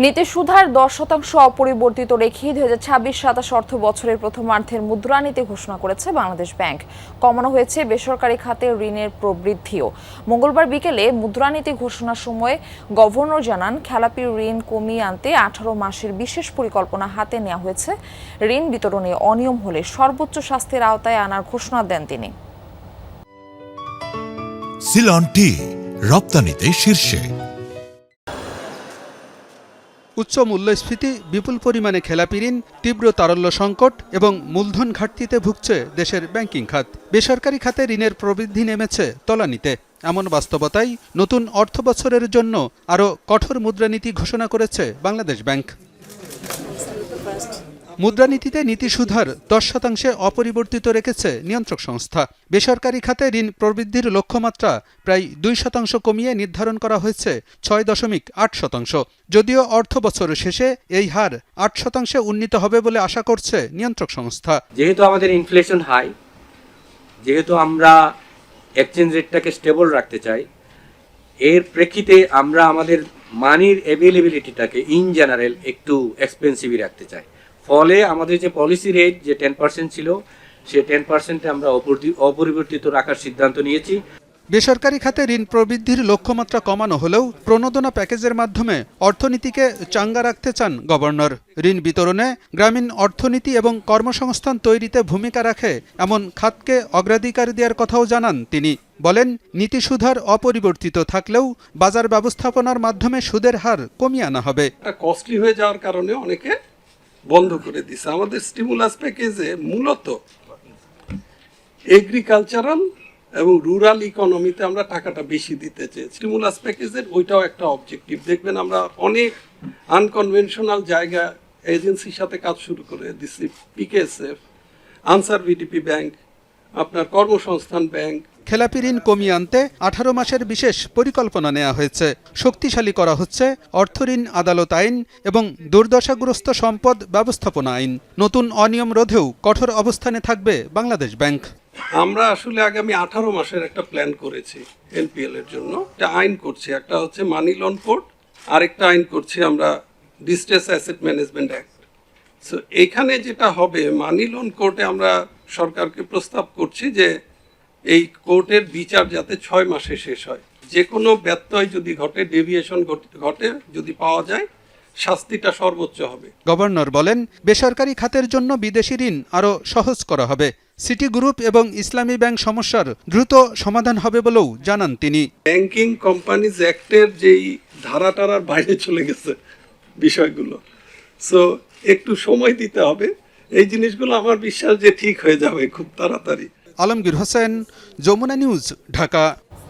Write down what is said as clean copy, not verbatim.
নীতি সুধার 10% অপরিবর্তিত রেখে 2026-27 অর্থ বছরের প্রথমার্ধের মুদ্রানীতি ঘোষণা করেছে বাংলাদেশ ব্যাংক। কমানো হয়েছে বেসরকারি খাতে ঋণের প্রবৃদ্ধিও। মঙ্গলবার বিকেলে মুদ্রানীতি ঘোষণার সময় গভর্নর জানান, খেলাপি ঋণ কমিয়ে আনতে 18 মাসের বিশেষ পরিকল্পনা হাতে নেওয়া হয়েছে। ঋণ বিতরণে অনিয়ম হলে সর্বোচ্চ শাস্তির আওতায় আনার ঘোষণা দেন তিনি। সিলন টি রপ্তানিতে শীর্ষে। উচ্চ মূল্যস্ফীতি, বিপুল পরিমাণে খেলাপি ঋণ, তীব্র তারল্য সংকট এবং মূলধন ঘাটতিতে ভুগছে দেশের ব্যাংকিং খাত। বেসরকারি খাতে ঋণের প্রবৃদ্ধি নেমেছে তলানিতে। এমন বাস্তবতায় নতুন অর্থবছরের জন্য আরও কঠোর মুদ্রানীতি ঘোষণা করেছে বাংলাদেশ ব্যাংক। মুদ্রানীতিতে নীতি সুধার 10% অপরিবর্তিত রেখেছে নিয়ন্ত্রক সংস্থা। বেসরকারি খাতে ঋণ প্রবৃদ্ধির লক্ষ্যমাত্রা প্রায় 2% কমিয়ে নির্ধারণ করা হয়েছে 6.8%। যদিও অর্থ বছর শেষে এই হার 8% উন্নীত হবে বলে আশা করছে নিয়ন্ত্রক সংস্থা। যেহেতু আমাদের ইনফ্লেশন হাই, যেহেতু আমরা এক্সচেঞ্জ রেটটাকে স্টেবল রাখতে চাই, এর প্রেক্ষিতে আমরা আমাদের মানির অ্যাভেলেবিলিটিটাকে ইন জেনারেল একটু এক্সপেন্সিভই রাখতে চাই। ফলে আমাদের যে পলিসি রেট যে 10% ছিল, সে 10% আমরা অপরিবর্তিত রাখার সিদ্ধান্ত নিয়েছি। বেসরকারি খাতে ঋণ প্রবৃদ্ধির লক্ষ্যমাত্রা কমানো হলেও প্রণোদনা প্যাকেজের মাধ্যমে অর্থনীতিকে চাঙ্গা রাখতে চান গভর্নর। ঋণ বিতরণে গ্রামীণ অর্থনীতি এবং কর্মসংস্থান তৈরিতে ভূমিকা রাখে এমন খাতকে অগ্রাধিকার দেওয়ার কথাও জানান তিনি। বলেন, নীতি সুধার অপরিবর্তিত থাকলেও বাজার ব্যবস্থাপনার মাধ্যমে সুদের হার কমিয়ে আনা হবে। কস্টলি হয়ে যাওয়ার কারণে অনেকে বন্ধ করে দিছে। আমাদের স্টিমুলাস প্যাকেজে মূলত এগ্রিকালচারাল এবং রুরাল ইকোনমিতে আমরা টাকাটা বেশি দিতে চাই। স্টিমুলাস প্যাকেজের ওইটাও একটা অবজেক্টিভ। দেখবেন আমরা অনেক আনকনভেনশনাল জায়গা এজেন্সির সাথে কাজ শুরু করে দিচ্ছি। পিকেএসএফ, আনসার ভিডিপি ব্যাংক, আপনার কর্মসংস্থান ব্যাংক। খেলাপি ঋণ কমিয়ে আনতে 18 মাসের বিশেষ পরিকল্পনা নেওয়া হয়েছে। শক্তিশালী করা হচ্ছে অর্থঋণ আদালত আইন এবং দুর্দশাগ্রস্ত সম্পদ ব্যবস্থাপনা আইন। নতুন অনিয়ম রোধেও কঠোর অবস্থানে থাকবে বাংলাদেশ ব্যাংক। আমরা আসলে আগামী 18 মাসের একটা প্ল্যান করেছি এনপিএল এর জন্য। একটা আইন করছি, একটা হচ্ছে মানি লোন কোড, আরেকটা আইন করছি আমরা distress asset management act. So এখানে যেটা হবে, মানি লোন কোর্টে আমরা সরকারকে প্রস্তাব করছি যে এই কোর্টের বিচার যাতে 6 মাসে শেষ হয়। যে কোনো ব্যত্যয় যদি ঘটে, ডেভিয়েশন ঘটে যদি পাওয়া যায়, শাস্তিটা সর্বোচ্চ হবে। গভর্নর বলেন, বেসরকারি খাতের জন্য বিদেশি ঋণ আরও সহজ করা হবে। সিটি গ্রুপ এবং ইসলামী ব্যাংক সমস্যার দ্রুত সমাধান হবে বলেও জানান তিনি। ব্যাংকিং কোম্পানিজ অ্যাক্টের যেই ধারাটার বাইরে চলে গেছে বিষয়গুলো, সো একটু সময় দিতে হবে। এই জিনিসগুলো আমার বিশ্বাস যে ঠিক হয়ে যাবে খুব তাড়াতাড়ি। আলমগীর হোসেন, যমুনা নিউজ, ঢাকা।